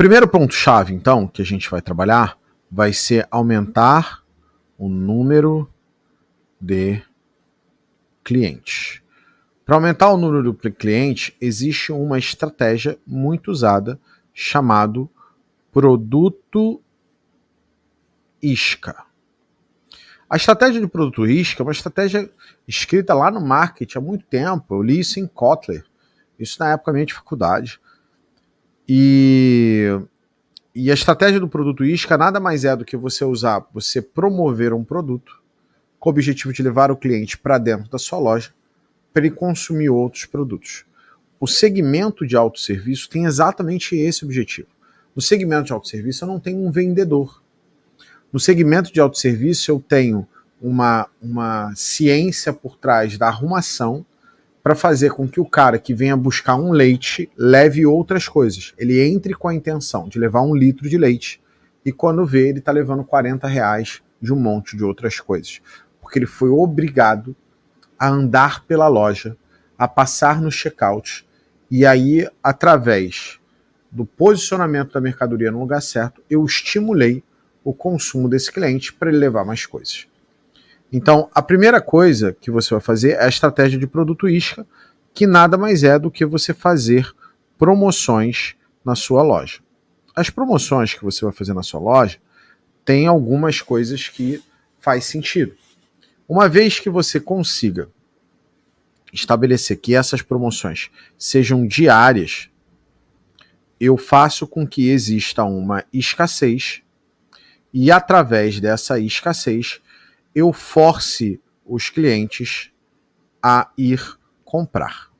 primeiro ponto-chave, então, que a gente vai trabalhar vai ser aumentar o número de clientes. Para aumentar o número de clientes, existe uma estratégia muito usada chamado produto isca. A estratégia de produto isca é uma estratégia escrita lá no marketing há muito tempo. Eu li isso em Kotler, isso na época minha de faculdade. E a estratégia do produto isca nada mais é do que você promover um produto com o objetivo de levar o cliente para dentro da sua loja para ele consumir outros produtos. O segmento de autosserviço tem exatamente esse objetivo. No segmento de autosserviço eu não tenho um vendedor. No segmento de autosserviço eu tenho uma ciência por trás da arrumação para fazer com que o cara que venha buscar um leite leve outras coisas. Ele entre com a intenção de levar 1 litro de leite e quando vê ele está levando R$40 de um monte de outras coisas. Porque ele foi obrigado a andar pela loja, a passar no checkout e aí, através do posicionamento da mercadoria no lugar certo, eu estimulei o consumo desse cliente para ele levar mais coisas. Então, a primeira coisa que você vai fazer é a estratégia de produto isca, que nada mais é do que você fazer promoções na sua loja. As promoções que você vai fazer na sua loja tem algumas coisas que faz sentido. Uma vez que você consiga estabelecer que essas promoções sejam diárias, eu faço com que exista uma escassez e, através dessa escassez, eu force os clientes a ir comprar.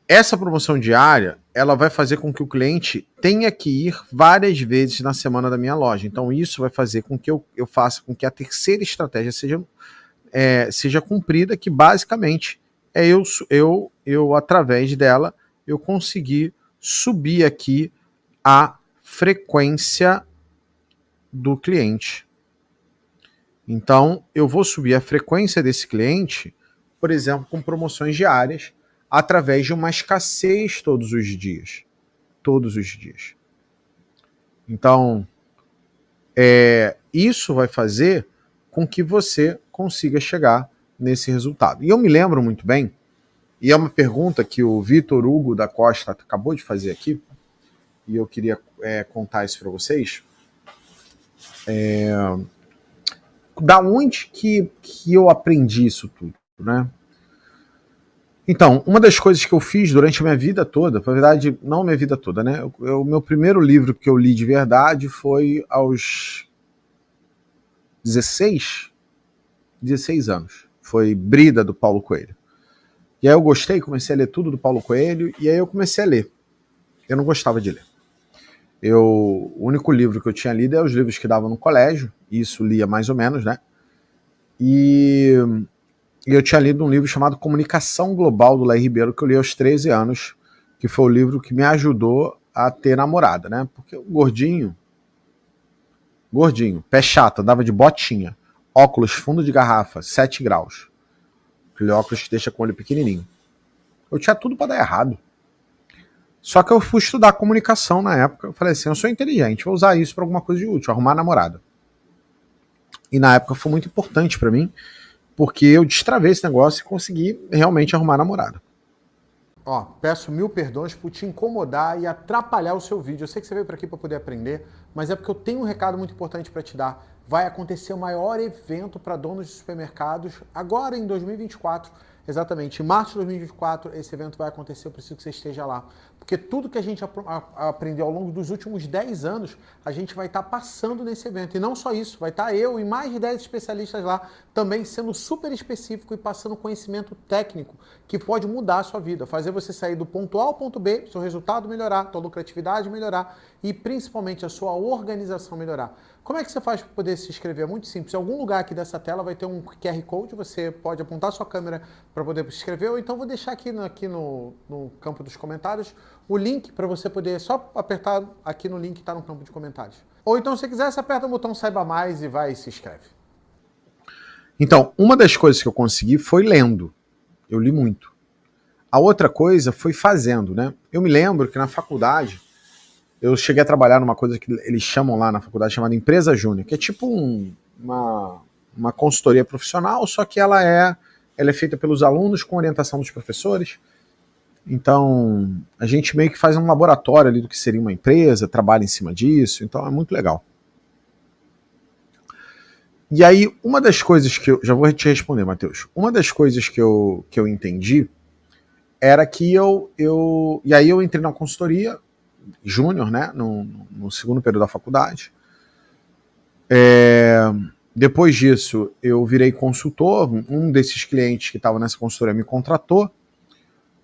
Essa promoção diária, ela vai fazer com que o cliente tenha que ir várias vezes na semana da minha loja. Então isso vai fazer com que eu faça com que a terceira estratégia seja cumprida, que basicamente é eu através dela, eu conseguir subir aqui a frequência do cliente. Então, eu vou subir a frequência desse cliente, por exemplo, com promoções diárias, através de uma escassez todos os dias. Todos os dias. Então, isso vai fazer com que você consiga chegar nesse resultado. E eu me lembro muito bem, e é uma pergunta que o Vitor Hugo da Costa acabou de fazer aqui, e eu queria contar isso para vocês. Da onde que eu aprendi isso tudo, né? Então, uma das coisas que eu fiz durante a minha vida toda, na verdade, não minha vida toda, né? O meu primeiro livro que eu li de verdade foi aos 16 anos. Foi Brida, do Paulo Coelho. E aí eu gostei, comecei a ler tudo do Paulo Coelho, e aí eu comecei a ler. Eu não gostava de ler. O único livro que eu tinha lido é os livros que davam no colégio, isso lia mais ou menos, né? E eu tinha lido um livro chamado Comunicação Global, do Laí Ribeiro, que eu li aos 13 anos, que foi o livro que me ajudou a ter namorada, né? Porque o gordinho, pé chato, andava de botinha, óculos fundo de garrafa, 7 graus. Aquele óculos que deixa com o olho pequenininho. Eu tinha tudo para dar errado. Só que eu fui estudar comunicação na época. Eu falei assim, eu sou inteligente, vou usar isso para alguma coisa de útil, arrumar namorada. E na época foi muito importante para mim, porque eu destravei esse negócio e consegui realmente arrumar namorada. Ó, peço 1000 perdões por te incomodar e atrapalhar o seu vídeo. Eu sei que você veio para aqui para poder aprender, mas é porque eu tenho um recado muito importante para te dar. Vai acontecer o maior evento para donos de supermercados agora em 2024. Exatamente, em março de 2024 esse evento vai acontecer, eu preciso que você esteja lá. Porque tudo que a gente aprendeu ao longo dos últimos 10 anos, a gente vai estar passando nesse evento. E não só isso, vai estar eu e mais de 10 especialistas lá, também sendo super específico e passando conhecimento técnico que pode mudar a sua vida, fazer você sair do ponto A ao ponto B, seu resultado melhorar, sua lucratividade melhorar e principalmente a sua organização melhorar. Como é que você faz para poder se inscrever? É muito simples. Em algum lugar aqui dessa tela vai ter um QR Code, você pode apontar sua câmera para poder se inscrever, ou então vou deixar aqui no campo dos comentários o link para você poder só apertar aqui no link que está no campo de comentários. Ou então, se quiser, você aperta o botão Saiba Mais e vai e se inscreve. Então, uma das coisas que eu consegui foi lendo. Eu li muito. A outra coisa foi fazendo, né? Eu me lembro que na faculdade eu cheguei a trabalhar numa coisa que eles chamam lá na faculdade, chamada empresa júnior, que é tipo uma consultoria profissional, só que ela é feita pelos alunos com orientação dos professores. Então, a gente meio que faz um laboratório ali do que seria uma empresa, trabalha em cima disso, então é muito legal. E aí, uma das coisas que eu... Já vou te responder, Matheus. Uma das coisas que eu entendi era que e aí eu entrei na consultoria júnior, né, no segundo período da faculdade. Depois disso, eu virei consultor. Um desses clientes que estava nessa consultoria me contratou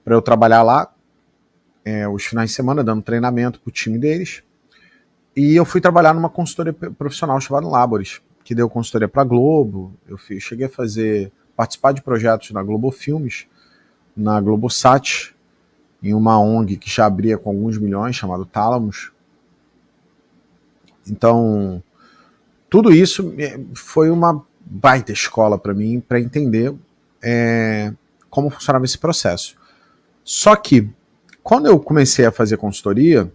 para eu trabalhar lá os finais de semana, dando treinamento para o time deles. E eu fui trabalhar numa consultoria profissional chamada Laboris, que deu consultoria para a Globo. Cheguei a participar de projetos na Globo Filmes, na Globosat, em uma ONG que já abria com alguns milhões, chamado Tálamos. Então, tudo isso foi uma baita escola para mim, para entender como funcionava esse processo. Só que, quando eu comecei a fazer consultoria,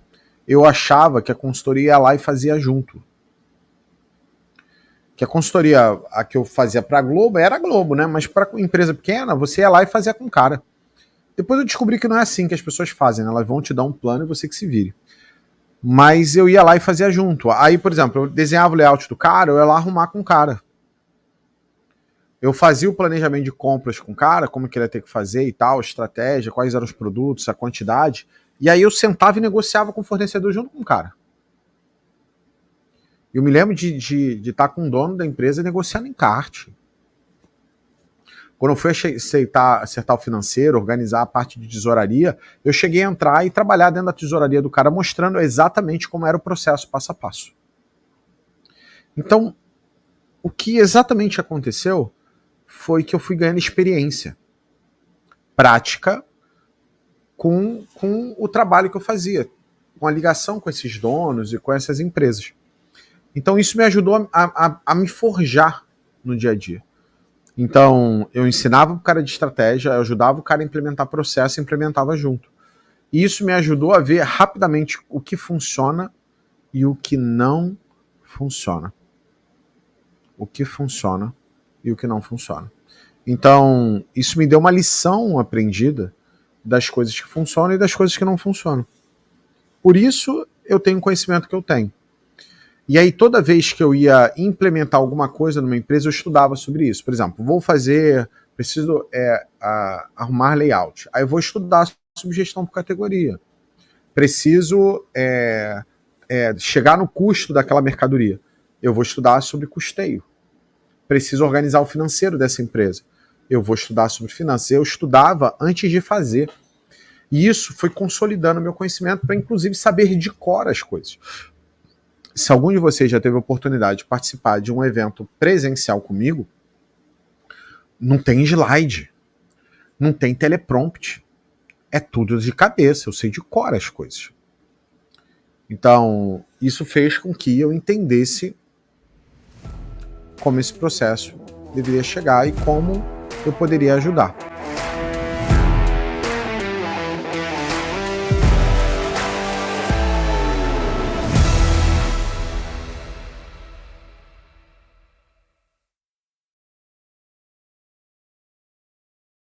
eu achava que a consultoria ia lá e fazia junto. Que a consultoria a que eu fazia para a Globo era a Globo, né? Mas para empresa pequena, você ia lá e fazia com o cara. Depois eu descobri que não é assim que as pessoas fazem, né? Elas vão te dar um plano e você que se vire. Mas eu ia lá e fazia junto. Aí, por exemplo, eu desenhava o layout do cara, eu ia lá arrumar com o cara. Eu fazia o planejamento de compras com o cara, como que ele ia ter que fazer e tal, estratégia, quais eram os produtos, a quantidade. E aí eu sentava e negociava com o fornecedor junto com o cara. Eu me lembro de estar com o dono da empresa negociando encarte. Quando eu fui acertar o financeiro, organizar a parte de tesouraria, eu cheguei a entrar e trabalhar dentro da tesouraria do cara, mostrando exatamente como era o processo, passo a passo. Então, o que exatamente aconteceu foi que eu fui ganhando experiência prática com o trabalho que eu fazia, com a ligação com esses donos e com essas empresas. Então, isso me ajudou a me forjar no dia a dia. Então, eu ensinava o cara de estratégia, eu ajudava o cara a implementar processo e implementava junto. E isso me ajudou a ver rapidamente o que funciona e o que não funciona. O que funciona e o que não funciona. Então, isso me deu uma lição aprendida das coisas que funcionam e das coisas que não funcionam. Por isso, eu tenho o conhecimento que eu tenho. E aí, toda vez que eu ia implementar alguma coisa numa empresa, eu estudava sobre isso. Por exemplo, preciso arrumar layout. Aí eu vou estudar sobre gestão por categoria. Preciso chegar no custo daquela mercadoria. Eu vou estudar sobre custeio. Preciso organizar o financeiro dessa empresa. Eu vou estudar sobre finanças. Eu estudava antes de fazer. E isso foi consolidando meu conhecimento para, inclusive, saber de cor as coisas. Se algum de vocês já teve a oportunidade de participar de um evento presencial comigo, não tem slide, não tem teleprompt, é tudo de cabeça, eu sei de cor as coisas. Então, isso fez com que eu entendesse como esse processo deveria chegar e como eu poderia ajudar.